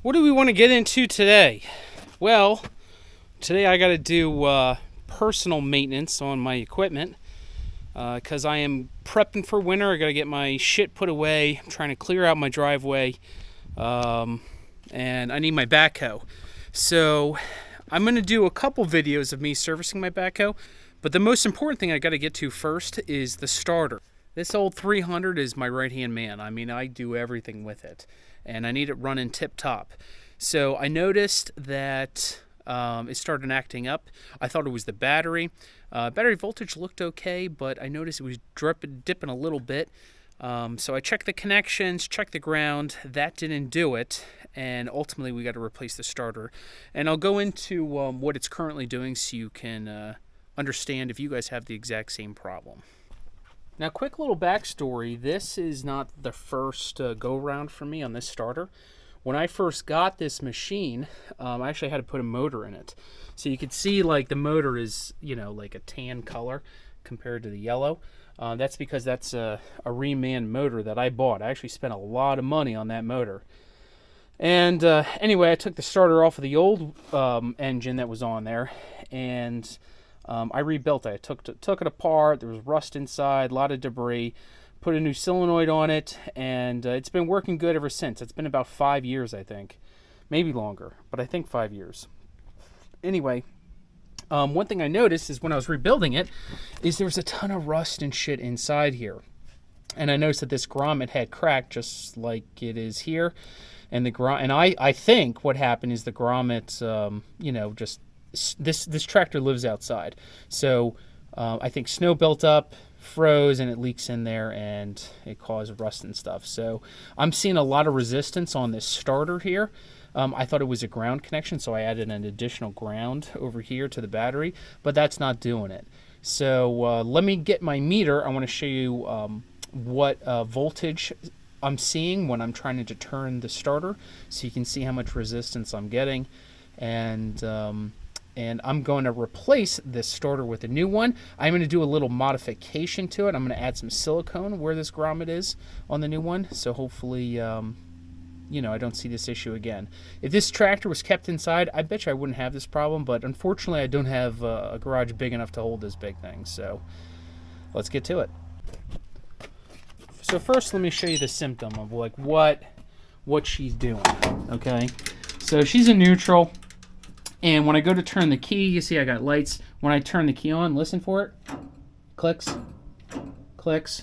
What do we want to get into today? Well, today I got to do personal maintenance on my equipment because I am prepping for winter. I got to get my shit put away. I'm trying to clear out my driveway, and I need my backhoe. So I'm going to do a couple videos of me servicing my backhoe, but the most important thing I got to get to first is the starter. This old 300 is my right-hand man. I mean, I do everything with it, and I need it running tip-top. So I noticed that it started acting up. I thought it was the battery. Battery voltage looked okay, but I noticed it was dipping a little bit. So I checked the connections, checked the ground. That didn't do it, and ultimately we got to replace the starter. And I'll go into what it's currently doing so you can understand if you guys have the exact same problem. Now, quick little backstory. This is not the first go-round for me on this starter. When I first got this machine, I actually had to put a motor in it. So you could see like the motor is, like a tan color compared to the yellow. That's because that's a reman motor that I bought. I actually spent a lot of money on that motor. And anyway, I took the starter off of the old engine that was on there, and I rebuilt it. I took it apart. There was rust inside, a lot of debris. Put a new solenoid on it, and it's been working good ever since. It's been about 5 years, I think. Maybe longer, but I think 5 years. Anyway, one thing I noticed is when I was rebuilding it, is there was a ton of rust and shit inside here. And I noticed that this grommet had cracked just like it is here. And I think what happened is the grommet, just this tractor lives outside. So I think snow built up, froze, and it leaks in there, and it caused rust and stuff. So I'm seeing a lot of resistance on this starter here. I thought it was a ground connection, so I added an additional ground over here to the battery, but that's not doing it. So let me get my meter. I want to show you what voltage I'm seeing when I'm trying to turn the starter, so you can see how much resistance I'm getting. And I'm going to replace this starter with a new one. I'm going to do a little modification to it. I'm going to add some silicone where this grommet is on the new one, so hopefully I don't see this issue again. If this tractor was kept inside, I bet you I wouldn't have this problem, but unfortunately I don't have a garage big enough to hold this big thing, so let's get to it. So first let me show you the symptom of like what she's doing, okay? So she's in neutral. And when I go to turn the key, you see I got lights. When I turn the key on, listen for it. Clicks. Clicks.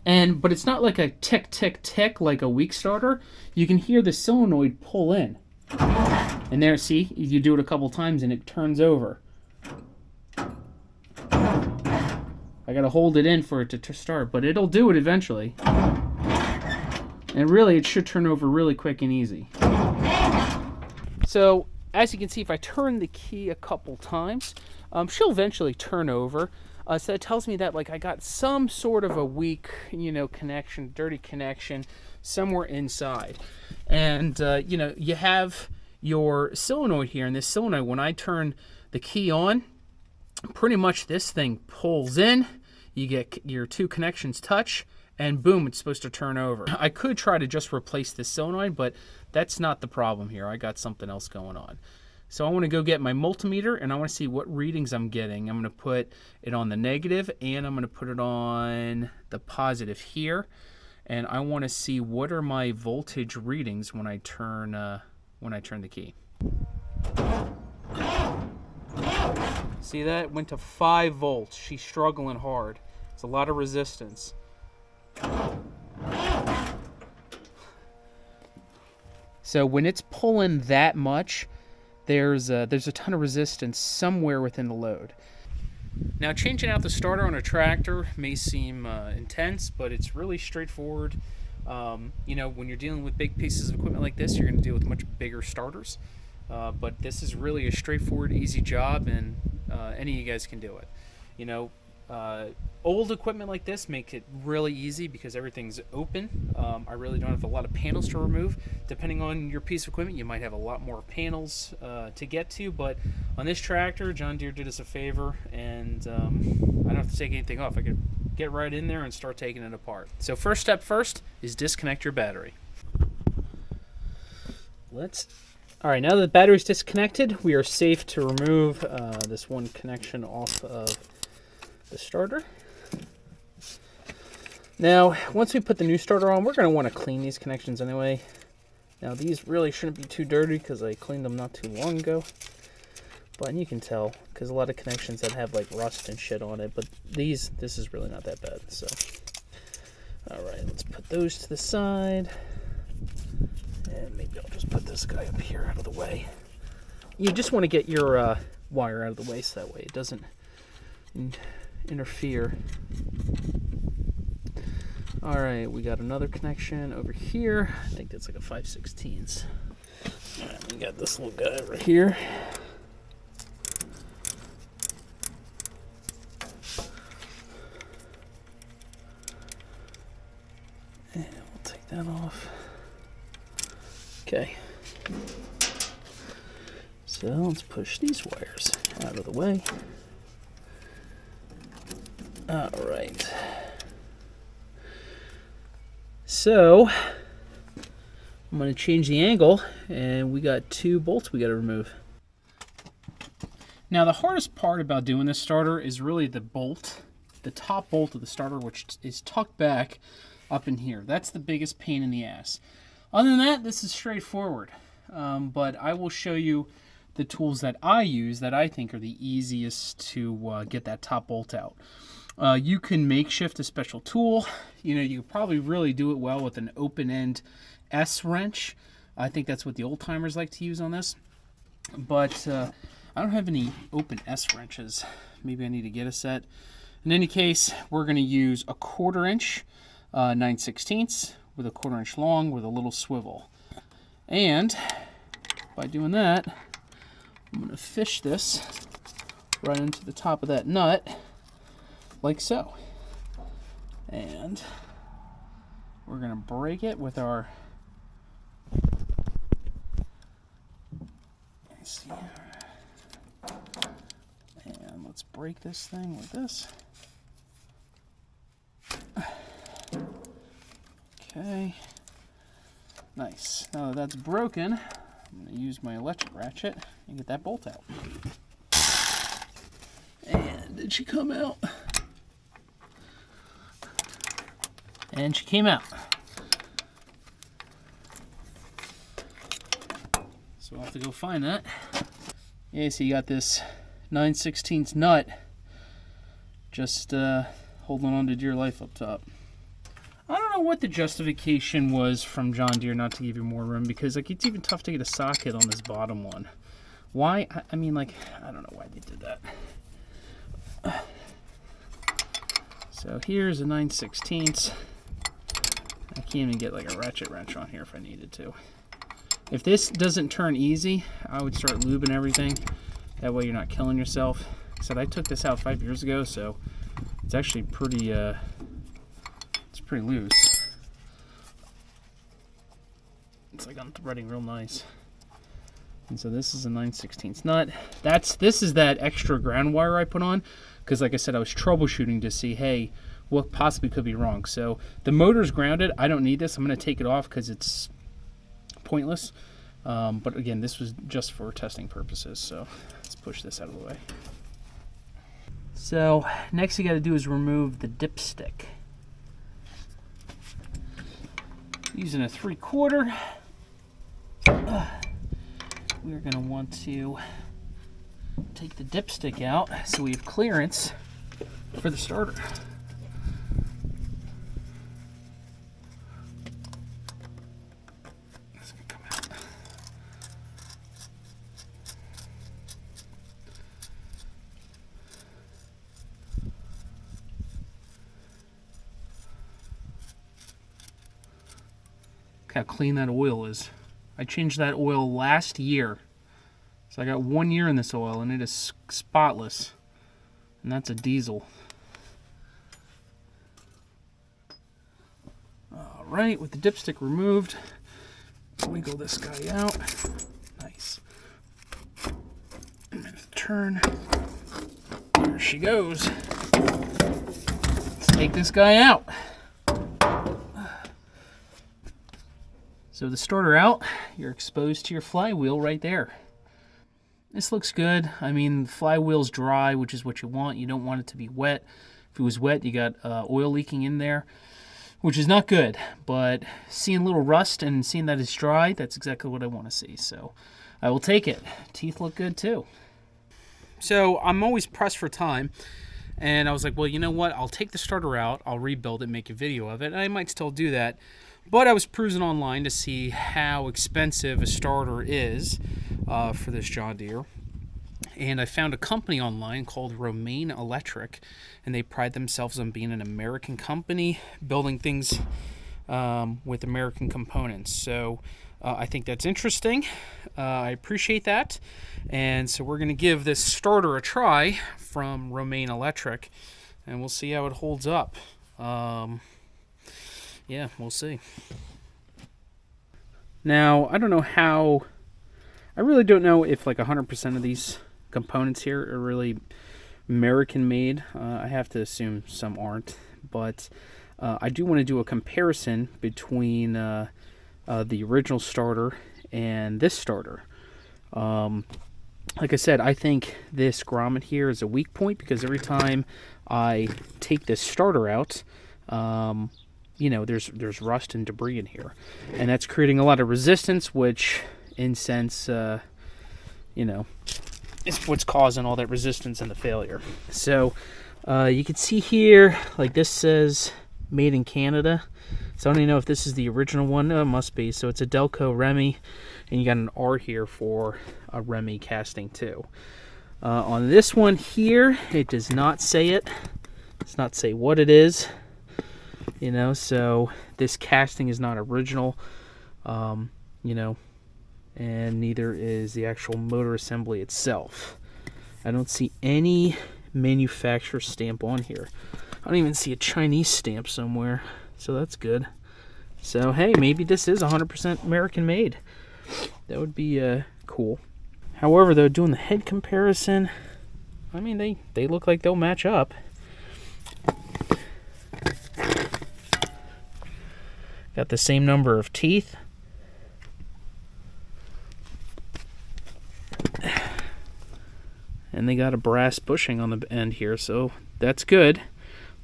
But it's not like a tick, tick, tick like a weak starter. You can hear the solenoid pull in. And there, see, you do it a couple times and it turns over. I gotta hold it in for it to start, but it'll do it eventually. And really, it should turn over really quick and easy. So, as you can see, if I turn the key a couple times, she'll eventually turn over. So it tells me that like I got some sort of a weak, connection, dirty connection somewhere inside. And, you have your solenoid here, and this solenoid, when I turn the key on, pretty much this thing pulls in, you get your two connections touch, and boom, it's supposed to turn over. I could try to just replace this solenoid, but that's not the problem here. I got something else going on. So I want to go get my multimeter, and I want to see what readings I'm getting. I'm going to put it on the negative, and I'm going to put it on the positive here. And I want to see what are my voltage readings when I turn the key. See that? It went to 5 volts. She's struggling hard. It's a lot of resistance. So when it's pulling that much, there's a ton of resistance somewhere within the load. Now, changing out the starter on a tractor may seem intense, but it's really straightforward. When you're dealing with big pieces of equipment like this, you're going to deal with much bigger starters. But this is really a straightforward, easy job, and any of you guys can do it. Old equipment like this make it really easy because everything's open. I really don't have a lot of panels to remove. Depending on your piece of equipment, you might have a lot more panels to get to, but on this tractor, John Deere did us a favor, and I don't have to take anything off. I could get right in there and start taking it apart. So first step first is disconnect your battery. All right, now that the battery's disconnected, we are safe to remove this one connection off of the starter. Now, once we put the new starter on, we're going to want to clean these connections anyway. Now, these really shouldn't be too dirty because I cleaned them not too long ago. But you can tell because a lot of connections that have like rust and shit on it. But this is really not that bad. So, all right, let's put those to the side. And maybe I'll just put this guy up here out of the way. You just want to get your wire out of the way so that way it doesn't interfere. All right, we got another connection over here. I think that's like a 5/16. All right, we got this little guy over here. And we'll take that off. Okay. So let's push these wires out of the way. All right. So I'm going to change the angle, and we got 2 bolts we got to remove. Now the hardest part about doing this starter is really the bolt, the top bolt of the starter, which is tucked back up in here. That's the biggest pain in the ass. Other than that, this is straightforward. But I will show you the tools that I use that I think are the easiest to get that top bolt out. You can makeshift a special tool. You could probably really do it well with an open-end S wrench. I think that's what the old timers like to use on this. But I don't have any open S wrenches. Maybe I need to get a set. In any case, we're going to use a 1/4 inch 9/16 with a 1/4 inch long with a little swivel. And by doing that, I'm going to fish this right into the top of that nut, like so. And we're going to break it with our, let's see here. And let's break this thing with this. Okay. Nice. Now that that's broken, I'm going to use my electric ratchet and get that bolt out. And did she come out? And she came out. So I'll have to go find that. Yeah, so you got this 9/16 nut just holding on to Deere Life up top. I don't know what the justification was from John Deere not to give you more room, because like it's even tough to get a socket on this bottom one. Why? I mean, like, I don't know why they did that. So here's a 9/16. I can't even get like a ratchet wrench on here if I needed to. If this doesn't turn easy, I would start lubing everything. That way you're not killing yourself. Like I said, I took this out 5 years ago, so it's actually pretty pretty loose. It's like I'm threading real nice. And so this is a 9/16 nut. This is that extra ground wire I put on, because like I said, I was troubleshooting to see, hey, what possibly could be wrong. So the motor's grounded. I don't need this. I'm going to take it off because it's pointless. But again, this was just for testing purposes. So let's push this out of the way. So next you got to do is remove the dipstick. Using a 3/4, we're going to want to take the dipstick out so we have clearance for the starter. That's going to come out. How clean that oil is. I changed that oil last year. So I got 1 year in this oil and it is spotless. And that's a diesel. Alright, with the dipstick removed, wiggle this guy out. Nice. Turn. There she goes. Let's take this guy out. So the starter out, you're exposed to your flywheel right there. This looks good. I mean, the flywheel's dry, which is what you want. You don't want it to be wet. If it was wet, you got oil leaking in there, which is not good. But seeing a little rust and seeing that it's dry, that's exactly what I want to see. So I will take it. Teeth look good too. So I'm always pressed for time. And I was like, well, you know what? I'll take the starter out. I'll rebuild it, make a video of it. And I might still do that. But I was cruising online to see how expensive a starter is for this John Deere. And I found a company online called Romaine Electric. And they pride themselves on being an American company, building things with American components. So I think that's interesting. I appreciate that. And so we're going to give this starter a try from Romaine Electric. And we'll see how it holds up. Yeah, we'll see. Now, I don't know how... I really don't know if like 100% of these components here are really American-made. I have to assume some aren't. But I do want to do a comparison between the original starter and this starter. Like I said, I think this grommet here is a weak point because every time I take this starter out... you know, there's rust and debris in here, and that's creating a lot of resistance, which, in sense, you know, is what's causing all that resistance and the failure. So, you can see here, like this says, made in Canada. So I don't even know if this is the original one. No, it must be. So it's a Delco Remy, and you got an R here for a Remy casting too. On this one here, it does not say it. It does not say what it is. You know, so this casting is not original, you know, and neither is the actual motor assembly itself. I don't see any manufacturer stamp on here. I don't even see a Chinese stamp somewhere, so that's good. So, hey, maybe this is 100% American made. That would be cool. However, though, doing the head comparison, I mean, they look like they'll match up. Got the same number of teeth. And they got a brass bushing on the end here, so that's good. A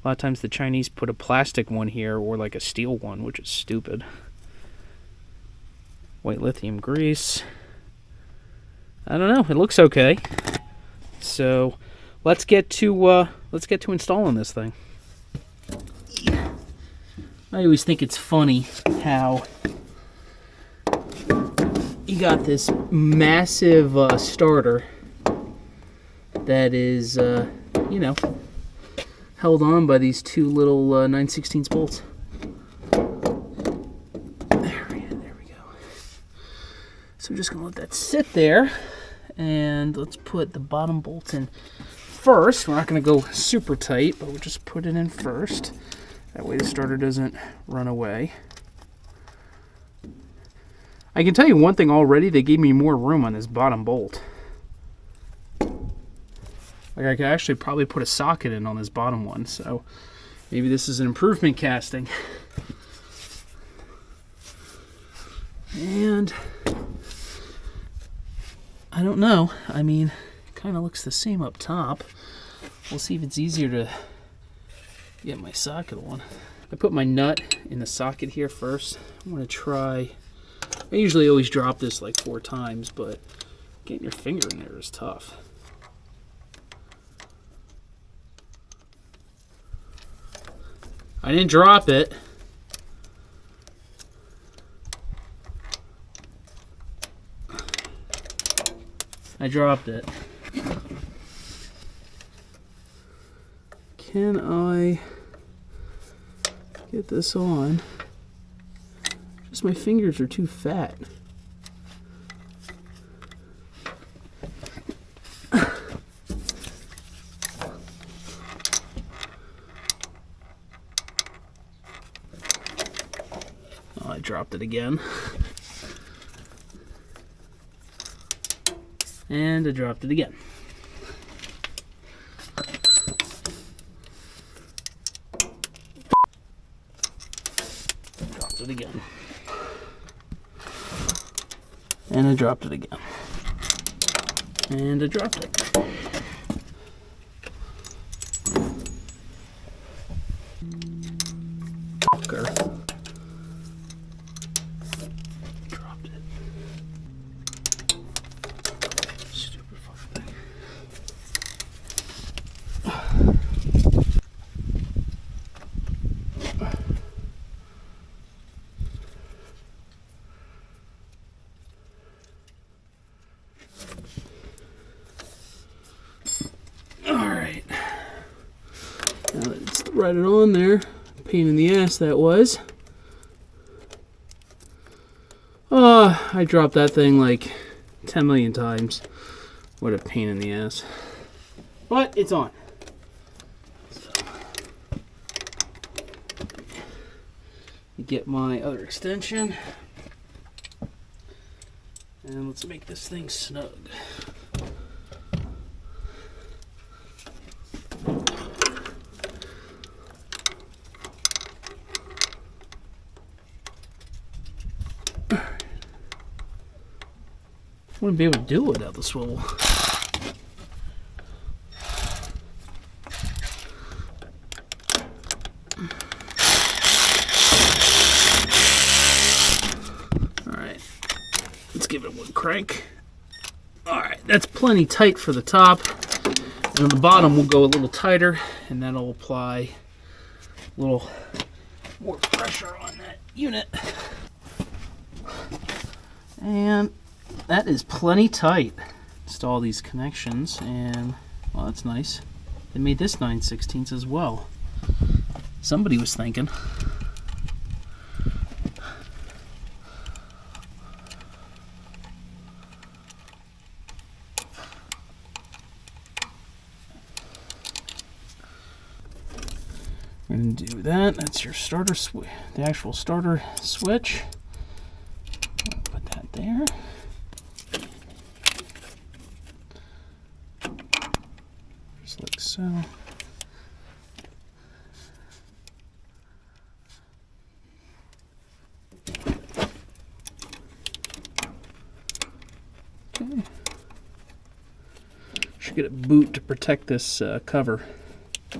lot of times the Chinese put a plastic one here or like a steel one, which is stupid. White lithium grease. I don't know, it looks okay. So let's get to installing this thing. I always think it's funny how you got this massive starter that is, you know, held on by these two little 9/16 bolts. There we go. So I'm just going to let that sit there, and let's put the bottom bolt in first. We're not going to go super tight, but we'll just put it in first. That way the starter doesn't run away. I can tell you one thing already, they gave me more room on this bottom bolt. Like I could actually probably put a socket in on this bottom one, so maybe this is an improvement casting. And I don't know, I mean, it kind of looks the same up top. We'll see if it's easier to get my socket on. I put my nut in the socket here first. I'm going to try, I usually always drop this like 4 times, but getting your finger in there is tough. I didn't drop it. I dropped it. Can I get this on? Just my fingers are too fat. Oh, I dropped it again. And I dropped it again. Dropped it again. And I dropped it again. And I dropped it. Fucker. Dropped it. Stupid fucking thing. Alright. Now let's write it on there. Pain in the ass that was. Oh, I dropped that thing like 10 million times. What a pain in the ass. But it's on. So, get my other extension. And let's make this thing snug. Wouldn't be able to do it without the swivel. Alright, let's give it one crank. Alright, that's plenty tight for the top. And on the bottom we'll go a little tighter, and that'll apply a little more pressure on that unit. And that is plenty tight. Install these connections, and well, that's nice. They made this 9/16 as well. Somebody was thinking. And do that. That's your starter switch, the actual starter switch. Put that there. Just like so. Okay. Should get a boot to protect this cover. I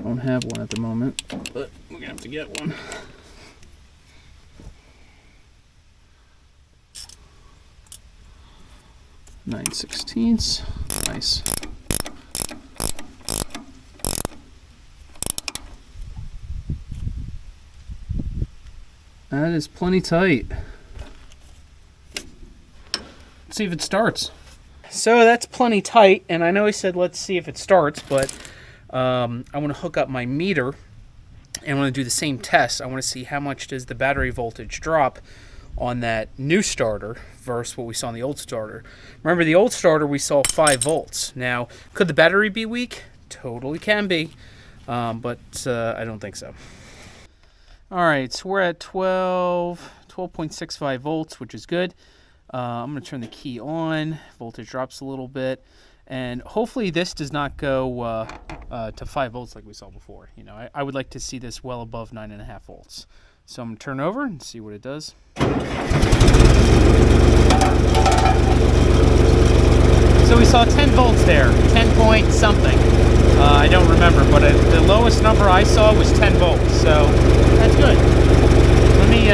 don't have one at the moment, but we're gonna have to get one. (9/16). Nice. That is plenty tight. Let's see if it starts. So that's plenty tight, and I know I said let's see if it starts, but I want to hook up my meter and I want to do the same test. I want to see how much does the battery voltage drop on that new starter versus what we saw on the old starter. Remember, the old starter we saw 5 volts. Now, could the battery be weak? Totally can be, but I don't think so. Alright, so we're at 12.65 volts, which is good. I'm going to turn the key on. Voltage drops a little bit. And hopefully this does not go to 5 volts like we saw before. You know, I would like to see this well above 9.5 volts. So I'm going to turn over and see what it does. So we saw 10 volts there, 10 point something. I don't remember, but the lowest number I saw was 10 volts. So that's good. Let me...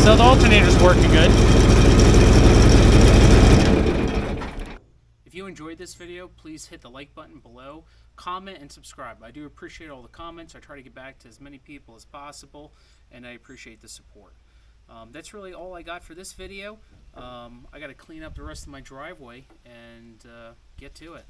So the alternator's working good. If you enjoyed this video, please hit the like button below, comment, and subscribe. I do appreciate all the comments. I try to get back to as many people as possible, and I appreciate the support. That's really all I got for this video. I got to clean up the rest of my driveway and get to it.